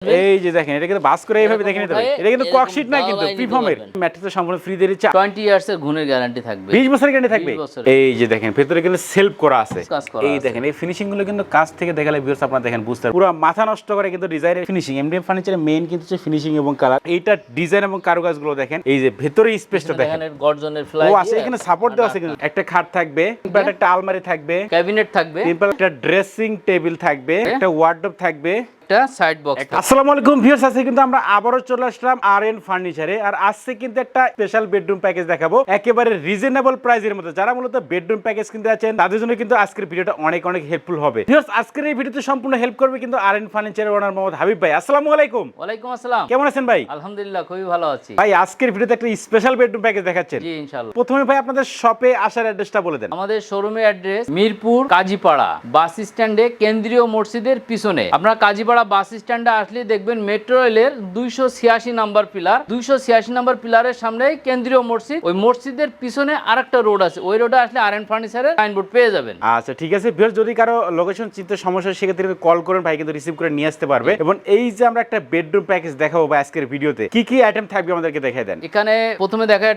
এই যে দেখেন এটা কিন্তু বাস করে এইভাবে দেখে নিতে হবে। এটা কিন্তু ককশিট না, কিন্তু প্রিফর্মের ম্যাট্রিক্স সম্পূর্ণ ফ্রি দিয়ে দিচ্ছে। 20 ইয়ার্স এর গুণের গ্যারান্টি থাকবে, 20 বছরের গ্যারান্টি থাকবে। এই যে দেখেন ভেতরে কিন্তু সেলফ করা আছে। এই দেখেন এই ফিনিশিং গুলো কিন্তু কাছ থেকে দেখালে ভিউয়ার্স আপনারা দেখেন বুঝতে পারবেন, পুরো মাথা নষ্ট করে কিন্তু ডিজাইনের ফিনিশিং। এমডিএম ফার্নিচারের মেইন কিন্তু হচ্ছে ফিনিশিং এবং কালার। এইটা ডিজাইন এবং কারুকাজগুলো দেখেন। এই যে ভেতরে স্পেসটা দেখেন, গর্জনের ফ্লাই ও আছে এখানে সাপোর্ট দেওয়া আছে। কিন্তু একটা খাট থাকবে, একটা আলমারি থাকবে, ক্যাবিনেট থাকবে, একটা ড্রেসিং টেবিল থাকবে, একটা ওয়ার্ডরোব থাকবে, একটা সাইড বক্স। আসসালামু আলাইকুম ভিউয়ার্স, আজকে কিন্তু আমরা আবারো চলে আসলাম আরএন ফার্নিচারে। আর আজকে কিন্তু একটা স্পেশাল বেডরুম প্যাকেজ দেখাবো একেবারে রিজনেবল প্রাইসের মধ্যে। যারা মূলত বেডরুম প্যাকেজ কিনতে আছেন তাদের জন্য কিন্তু আজকের ভিডিওটা অনেক অনেক হেল্পফুল হবে। ভিউয়ার্স আজকের এই ভিডিওতে সম্পূর্ণ হেল্প করবে কিন্তু আরএন ফার্নিচারের ওনার মোহাম্মদ হাবিব ভাই। আসসালামু আলাইকুম। ওয়ালাইকুম আসসালাম। কেমন আছেন ভাই? আলহামদুলিল্লাহ, খুবই ভালো আছি ভাই। আজকের ভিডিওতে একটা স্পেশাল বেডরুম প্যাকেজ দেখাচ্ছেন। জি ইনশাআল্লাহ। প্রথমে ভাই আপনাদের শপে আসার অ্যাড্রেসটা বলে দেন। আমাদের শোরুমের অ্যাড্রেস মিরপুর কাজীপাড়া বাস স্ট্যান্ডে কেন্দ্রীয় মসজিদের পিছনে। আপনারা কাজীপাড়া বাস স্ট্যান্ডে আসলে দেখবেন মেট্রো রেলের 286 নাম্বার পিলার, 286 নাম্বার পিলারের সামনে কেন্দ্রীয় মসজিদ। ওই মসজিদের পিছনে আরেকটা রোড আছে, ওই রোডে আসলে আরএন ফার্নিচারের সাইনবোর্ড পেয়ে যাবেন। আচ্ছা ঠিক আছে ভিউয়ার্স, যদি কারো লোকেশন চিনতে সমস্যা সেক্ষেত্রে কল করেন, ভাই কিন্তু রিসিভ করে নিয়ে আসতে পারবে। এবং এই যে আমরা একটা বেডরুম প্যাকেজ দেখাবো ভাই আজকের ভিডিওতে, কি কি আইটেম থাকবে আমাদেরকে দেখাই দেন। এখানে প্রথমে দেখায়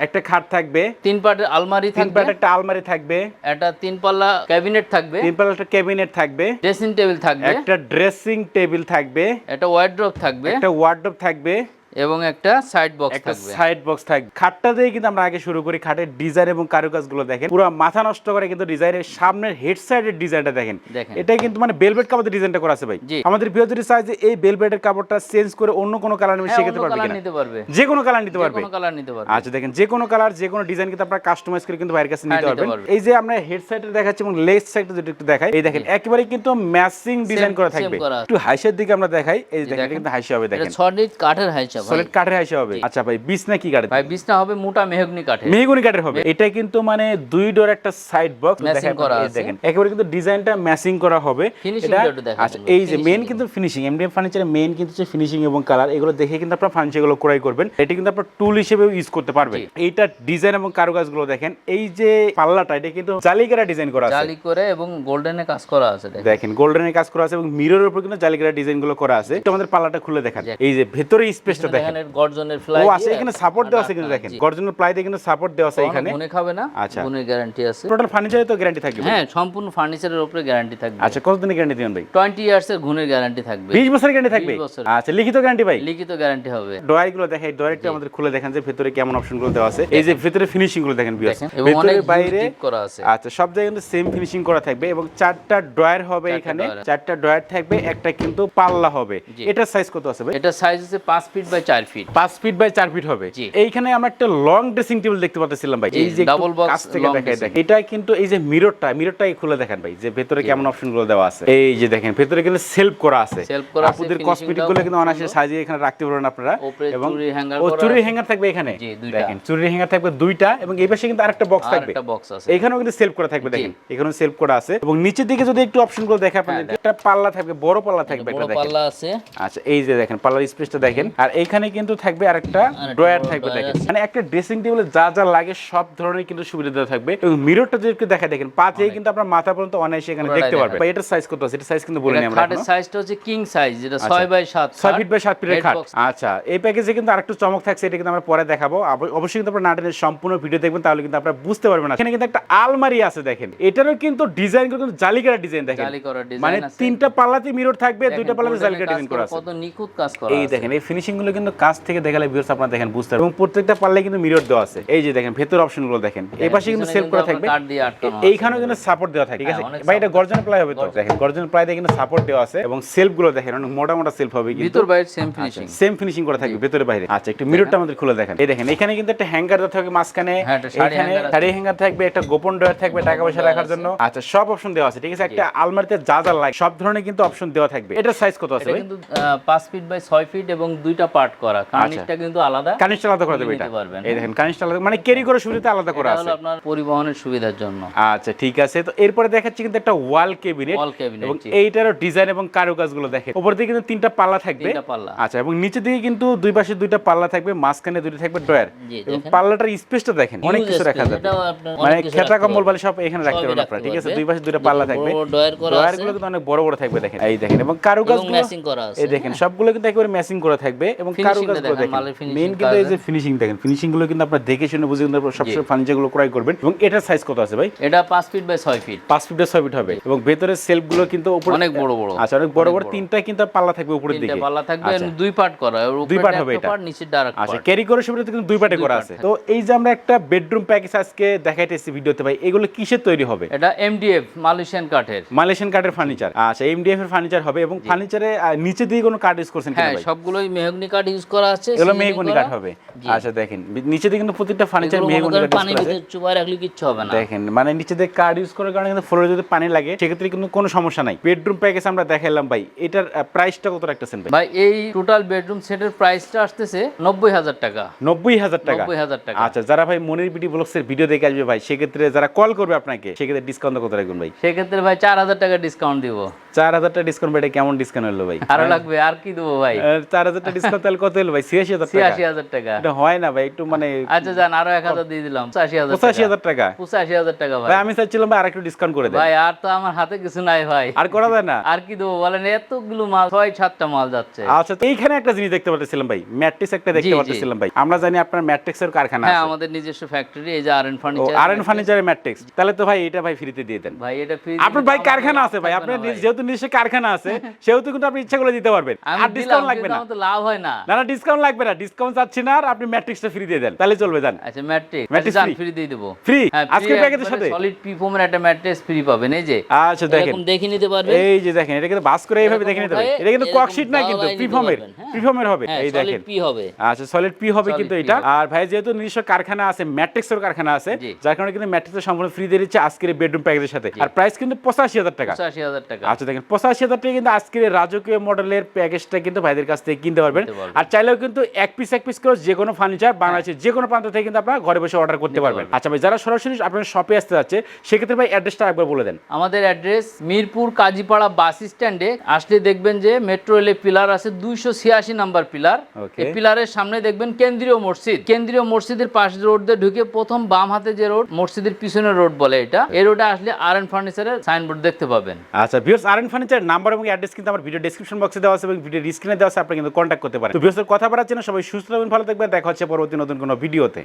একটা খাট থাকবে, 3 পার্টের আলমারি থাকবে, 3 পার্টের একটা আলমারি থাকবে, একটা 3 পাল্লা ক্যাবিনেট থাকবে, 3 পাল্লা একটা ক্যাবিনেট থাকবে, ড্রেসিং টেবিল থাকবে, একটা ড্রেসিং টেবিল থাকবে, একটা ওয়ার্ডরোব থাকবে, একটা ওয়ার্ডরোব থাকবে এবং একটা সাইড বক্স একটা থাকবে। সাইড বক্স থাকবে। খাটটা দিয়ে কিন্তু আমরা আগে শুরু করি। খাটের ডিজাইন এবং কারুকাজগুলো দেখেন, পুরো মাথা নষ্ট করে কিন্তু ডিজাইনের সামনের হেড সাইডের ডিজাইনটা দেখেন। এটা কিন্তু মানে বেলভেট কাপড়ের ডিজাইনটা করা আছে ভাই। আমাদের ভিউ যদি চাই যে এই বেলভেটের কাপড়টা চেঞ্জ করে অন্য কোনো কালার নিয়ে শিখতে পারবে কিনা? নিতে পারবে, যে কোনো কালার নিতে পারবে, যে কোনো কালার নিতে পারবে। আচ্ছা দেখেন যে কোনো কালার যে কোনো ডিজাইন কিন্তু আপনারা কাস্টমাইজ করে কিন্তু বাইরের কাছে নিতে পারবেন। এই যে আমরা হেড সাইডে দেখাচ্ছি এবং লেগ সাইডে যদি একটু দেখাই, এই দেখেন একেবারে কিন্তু ম্যাচিং ডিজাইন করা থাকবে। একটু হাইসের দিকে আমরা দেখাই, এই দেখেন এটা কিন্তু হাইসা হবে। দেখেন এটা সলিড কাঠের হাইসা, সলিড কাঠের হাইসা হবে। আচ্ছা ভাই বিছনা কি কাঠের? ভাই বিছনা হবে মোটা মেহগনি কাঠের, মেহগনি কাঠের হবে। এটা কিন্তু মানে দুই ডোর একটা সাইড বক্স ম্যাচিং করা আছে। দেখেন একেবারে কিন্তু ডিজাইনটা ম্যাচিং করা হবে। এটা আচ্ছা এই যে মেইন কিন্তু ফিনিশিং, এমডিএম ফার্নিচারের মেইন কিন্তু হচ্ছে ফিনিশিং এবং কালার। এগুলো দেখে কিন্তু আপনারা ফার্নিচারগুলো ক্রয় করবেন। এটা কিন্তু আপনারা টুল হিসেবে ইউজ করতে পারবেন। এইটা ডিজাইন এবং কারুকাজগুলো দেখেন। এই যে পাল্লাটা এটা কিন্তু জালিকারা ডিজাইন করা আছে, জালি করে এবং গোল্ডেনে কাজ করা আছে। দেখেন গোল্ডেনের কাজ করা আছে এবং মিররের উপর কিন্তু জালিকারা ডিজাইনগুলো করা আছে। তো আমাদের পাল্লাটা খুলে দেখেন, এই যে ভেতরে স্পেসটা দেখেন, গর্জনের ফ্লাই ও আছে এখানে সাপোর্ট দেওয়া আছে। কিন্তু দেখেন গর্জনের প্লাই দিয়ে কিন্তু সাপোর্ট দেওয়া আছে এখানে। মনে খাবে না, আচ্ছা গুণের গ্যারান্টি আছে। টোটাল ফার্নিচারে তো গ্যারান্টি থাকবে? হ্যাঁ, সম্পূর্ণ ফার্নিচারের উপরে গ্যারান্টি থাকবে। আচ্ছা কতদিনের গ্যারান্টি দিবেন ভাই? 20 ইয়ার্স এর গুণের গ্যারান্টি থাকবে, 20 বছরের গ্যারান্টি থাকবে। আচ্ছা লিখিত গ্যারান্টি ভাই? লিখিত গ্যারান্টি হবে। ডয়ারগুলো দেখাই, ডয়ারটা আমাদের খুলে দেখেন যে ভিতরে কেমন অপশনগুলো দেওয়া আছে। এই যে ভিতরে ফিনিশিং গুলো দেখেন ভিউয়ার্স, ভিতরে বাইরে করা আছে। আচ্ছা সব জায়গায় কিন্তু সেম ফিনিশিং করা থাকবে এবং 4টা ডয়ার হবে এখানে, 4টা ডয়ার থাকবে, একটা কিন্তু পাল্লা হবে। এটার সাইজ কত আছে ভাই? এটা সাইজ আছে 5 feet by 4 feet, 5 feet by 4 feet হবে। এইখানে আমরা একটা লং ড্রেসিং টেবিল দেখতে পাচ্ছিলাম ভাই। এই যে ডাবল বক্স কাছ থেকে দেখাই দেখেন, এটা কিন্তু এই যে মিররটা খুলে দেখেন ভাই যে ভিতরে কেমন অপশনগুলো দেওয়া আছে। এই যে দেখেন ভিতরে কিন্তু সেলফ করা আছে। আপনাদের কসমেটিক গুলো কিন্তু অনায়াসে সাজিয়ে এখানে রাখতে পারবেন আপনারা। এবং চুরি হ্যাঙ্গার থাকবে এখানে, দেখেন চুরি হ্যাঙ্গার থাকবে দুইটা এবং এই পাশে কিন্তু আরেকটা বক্স থাকবে। এখানেও কিন্তু সেলফ করা থাকবে, দেখেন এখানেও সেলফ করা আছে। এবং নিচের দিকে যদি একটু অপশনগুলো দেখা আপনাদের, একটা পাল্লা থাকবে, বড় পাল্লা থাকবে, এটা দেখেন পাল্লা আছে। আচ্ছা এই যে দেখেন পাল্লার স্পেসটা দেখেন। আর এইখানে কিন্তু থাকবে আরেকটা ড্রয়ার থাকবে। দেখেন মানে একটা ড্রেসিং টেবিলে যা যা লাগে সব ধরনের কিন্তু সুবিধা দেওয়া থাকবে। এবং মিররটা যদি একটু দেখা দেখেন, পা থেকে কিন্তু আপনার মাথা পর্যন্ত অনায়াসে এখানে দেখতে পারবেন। ভাই এটার সাইজ কত আছে? এটা সাইজ কিন্তু বলিনি আমরা। খাটের সাইজটা হচ্ছে কিং সাইজ, যেটা 6 বাই 7, 6 ফিট বাই 7 ফিটের খাট। আচ্ছা এই প্যাকেজে কিন্তু আরেকটু চমক থাকছে, এটা কিন্তু আমরা পরে দেখাবো। অবশ্যই কিন্তু আপনারা নাটেনের সম্পূর্ণ ভিডিও দেখবেন, তাহলে কিন্তু আপনারা বুঝতে পারবেন না। এখানে কিন্তু একটা আলমারি আছে দেখেন, এটারও কিন্তু ডিজাইন কিন্তু জালিকারা ডিজাইন দেখেন, মানে 3টা পাল্লাতে মিরর থাকবে, 2টা পাল্লাতে জালিকারা ডিজাইন করা আছে। কত নিখুঁত কাজ করা এই দেখেন এই ফিনিশিং গুলো কিন্তু কাছ থেকে দেখালে ভিউয়ার্স আপনারা দেখেন বুঝতে পারবেন। এবং প্রত্যেকটা পাল্লায় কিন্তু মিরর দেওয়া আছে। এই যে দেখেন ভেতর অপশনগুলো দেখেন, এই পাশে কিন্তু সেলফ করা থাকবে, এইখানেও কিন্তু সাপোর্ট দেওয়া থাকে। ঠিক আছে ভাই, এটা গর্জন প্লাই হবে তো? দেখেন গর্জন প্লাই দিয়ে কিন্তু সাপোর্ট দেওয়া আছে এবং সেলফ গুলো দেখেন অনেক মোটা মোটা সেলফ হবে, কিন্তু ভিতর বাইরে সেম ফিনিশিং করা থাকবে ভেতরে বাইরে। আচ্ছা একটু মিররটা আমাদের খুলে দেখেন। এই দেখেন এখানে কিন্তু একটা হ্যাঙ্গার দেওয়া থাকবে মাঝখানে, এখানে শাড়ি হ্যাঙ্গার থাকবে, একটা গোপন ড্রয়ার থাকবে টাকা পয়সা রাখার জন্য। আচ্ছা সব অপশন দেওয়া আছে। ঠিক আছে একটা আলমারিতে যা যা লাগে সব ধরনের কিন্তু অপশন দেওয়া থাকবে। এটার সাইজ কত আছে ভাই? কিন্তু 5 ফিট বাই 6 ফিট এবং দুইটা পার্ট পার্ট করা, কার্নিশটা কিন্তু আলাদা, কার্নিশটা আলাদা করে দেবে এটা। এই দেখেন কার্নিশটা আলাদা, মানে ক্যারি করার সুবিধাতে আলাদা করা আছে, এটা হলো আপনার পরিবহনের সুবিধার জন্য। আচ্ছা ঠিক আছে। তো এরপরে দেখাচ্ছি কিন্তু একটা ওয়াল ক্যাবিনেট, এবং এইটারও ডিজাইন এবং কারুকাজগুলো দেখেন। উপর দিকে কিন্তু 3টা পাল্লা থাকবে, আচ্ছা, এবং নিচে দিকে কিন্তু দুই পাশে 2টা পাল্লা থাকবে, মাঝখানে 2টা থাকবে ড্রয়ার, এবং পাল্লাটার স্পেসটা দেখেন, অনেক কিছু রাখা যাবে, মানে খেতা কম্বল বালি সব এখানে রাখতে পারবেন আপনারা, ঠিক আছে। দুই পাশে 2টা পাল্লা থাকবে, ড্রয়ারগুলো কিন্তু অনেক বড় বড় থাকবে, দেখেন এই দেখেন, এবং কারুকাজগুলো এই দেখেন সবগুলো কিন্তু একেবারে ম্যাচিং করা থাকবে, এবং কারুকাজগুলো দেখেন মেইন কিন্তু এই যে ফিনিশিং দেখেন, ফিনিশিং গুলো কিন্তু আপনারা দেখে শুনে বুঝে কিন্তু সবসময় ফার্নিচারগুলো ক্রয় করবেন। এবং এটার সাইজ কত আছে ভাই? এটা 5 feet by 6 feet, 5 feet by 6 feet হবে, এবং ভেতরে সেলফ গুলো কিন্তু উপরে অনেক বড় বড়, আচ্ছা অনেক বড় বড় 3টা কিন্তু পাল্লা থাকবে উপরের দিকে, 3টা পাল্লা থাকবে, দুই পার্ট করা, আর উপরে 2 পার্ট হবে এটা, পার্ট নিচে ডাইরেক্ট পার্ট, আচ্ছা ক্যারি করে সুবিধাতে কিন্তু 2 পার্টে করা আছে। তো এই যে আমরা একটা বেডরুম প্যাকেজ আজকে দেখাইতেছি ভিডিওতে ভাই, এগুলো কিসের তৈরি হবে? এটা এমডিএফ মালয়েশিয়ান কাঠের, মালয়েশিয়ান কাঠের ফার্নিচার, আচ্ছা এমডিএফ এর ফার্নিচার হবে, এবং ফার্নিচারে নিচে দিয়ে কোনো কাঠ ইউজ করছেন কিনা ভাই? হ্যাঁ সবগুলোই মেহগনি কাঠ ইউজ করা আছে, এগুলো মেহগনি কাঠ হবে, আচ্ছা দেখেন নিচে দিয়ে কিন্তু প্রত্যেকটা ফার্নিচার মেহগনি কাঠ পানি ভিতরে চুবাই রাখলে কিচ্ছু হবে না, দেখেন মানে নিচে দিয়ে কাঠ ইউজ করার কারণে কিন্তু ফ্লোরে যদি পানি লাগে সেক্ষেত্রে কিন্তু কোনো সমস্যা নাই। বেডরুম প্যাকেজ আমরা দেখাইলাম ভাই, এটার প্রাইসটা কত রাখতেছেন ভাই? ভাই এই টোটাল বেডরুম সেটের প্রাইসটা আসতেছে 90,000 টাকা। 90,000 টাকা, 90,000 টাকা। আচ্ছা যারা ভাই মনির বিডি ব্লগস এর ভিডিও দেখে আসবে ভাই, সেক্ষেত্রে যারা কল করবে আপনাকে সেক্ষেত্রে ডিসকাউন্ট কত রাখবেন ভাই? সেক্ষেত্রে ভাই 4,000 টাকা ডিসকাউন্ট দিব। 4,000 টাকা ডিসকাউন্ট ভাই, এটা কেমন ডিসকাউন্ট হলো ভাই? আরো লাগবে, আর কি দেবো ভাই? 4,000 টাকা ডিসকাউন্ট তাহলে কত হলো ভাই? 86,000 টাকা। 86,000 টাকা এটা হয় না ভাই, একটু মানে আচ্ছা জান আরো 1,000 দিয়ে দিলাম, 85,000 টাকা। 85,000 টাকা, 85,000 টাকা ভাই। ভাই আমি চাইছিলাম ভাই আরেকটু ডিসকাউন্ট করে দেন ভাই, আর তো আমার হাতে কিছু নাই ভাই, আর করা যায় না। আর কি দেবো বলেন, এতগুলো মাল 6-7টা মাল যাচ্ছে। আচ্ছা এইখানে একটা জিনিস দেখতে পাচ্ছিলাম ভাই, ম্যাট্রিক্স একটা দেখতে পাচ্ছিলাম ভাই, আমরা জানি আপনার ম্যাট্রিক্সের কারখানা আছে। হ্যাঁ আমাদের নিজস্ব ফ্যাক্টরি, এই যে আরএন ফার্নিচার, আরএন ফার্নিচারের ম্যাট্রিক্স, তাহলে তো ভাই এটা ভাই ফ্রিতে দিয়ে দেন ভাই। এটা ফ্রি, আপনার ভাই কারখানা আছে ভাই, আপনার যেহেতু নিজস্ব কারখানা আছে সেহেতু কিন্তু আপনি ইচ্ছা করে দিতে পারবেন, আর ডিসকাউন্ট লাগবে না। তো লাভ হয় না, না না ডিসকাউন্ট লাগবে না, ডিসকাউন্ট চাচ্ছি না, আর আপনি ম্যাট্রিক্সটা ফ্রি দিয়ে দেন তাহলে চলবে। জান আচ্ছা ম্যাট্রিক্স জান ফ্রি দিয়ে দেব, ফ্রি আজকের প্যাকেজের সাথে সলিড পি ফোমের একটা ম্যাট্রিক্স ফ্রি পাবেন। এই যে আচ্ছা দেখেন দেখে নিতে পারবেন, এই যে দেখেন এটা কিন্তু বাস করে এইভাবে দেখে নিতে পারবেন, এটা কিন্তু ককশিট না, কিন্তু প্রিফর্মের হবে, এই দেখেন সলিড পি হবে, আচ্ছা সলিড পি হবে কিন্তু এটা। আর ভাই যেহেতু নিজস্ব কারখানা আছে, ম্যাট্রিক্সের কারখানা আছে, যার কারণে কিন্তু ম্যাট্রিক্সের সম্পূর্ণ ফ্রি দিয়ে দিচ্ছে আজকের বেডরুম প্যাকেজের সাথে, আর প্রাইস কিন্তু 85,000 টাকা। 85,000 টাকা, আচ্ছা দেখেন 85,000 টাকা কিন্তু আজকের রাজকীয় মডেলের প্যাকেজটা কিন্তু ভাইদের কাছ থেকে কিনতে পারবেন। আর চাইলেও কিন্তু এক পিস করে যে কোনো ফার্নিচার বাংলাদেশের যে কোনো প্রান্ত থেকে কিন্তু আপনারা ঘরে বসে অর্ডার করতে পারবেন। আচ্ছা ভাই যারা সরাসরি আপনার শপে আসতে যাচ্ছে সেক্ষেত্রে ভাই অ্যাড্রেসটা একবার বলে দেন। আমাদের অ্যাড্রেস মিরপুর কাজীপাড়া বাস স্ট্যান্ডে আসলে দেখবেন যে মেট্রো রেলের পিলার আছে 286 নাম্বার পিলার, এই পিলারের সামনে দেখবেন কেন্দ্রীয় মসজিদ, কেন্দ্রীয় মসজিদের পাশ রোড দিয়ে ঢুকে প্রথম বাম হাতে যে রোড, মসজিদের পিছনের রোড বলে এটা, এই রোডে আসলে আরএন ফার্নিচারের সাইনবোর্ড দেখতে পাবেন। আচ্ছা ভিউয়ার্স আরএন ফার্নিচার নাম্বার এবং অ্যাড্রেস কিন্তু আমার ভিডিও ডেসক্রিপশন বক্সে দেওয়া আছে এবং ভিডিও স্ক্রিনে দেওয়া আছে, আপনি কিন্তু কন্ট্যাক্ট করতে পারেন। তো ভিউয়ার্স কথা বলার জন্য সবাই সুস্থ থাকবেন, ভালো থাকবেন, দেখা হচ্ছে পরবর্তী নতুন কোনো ভিডিওতে।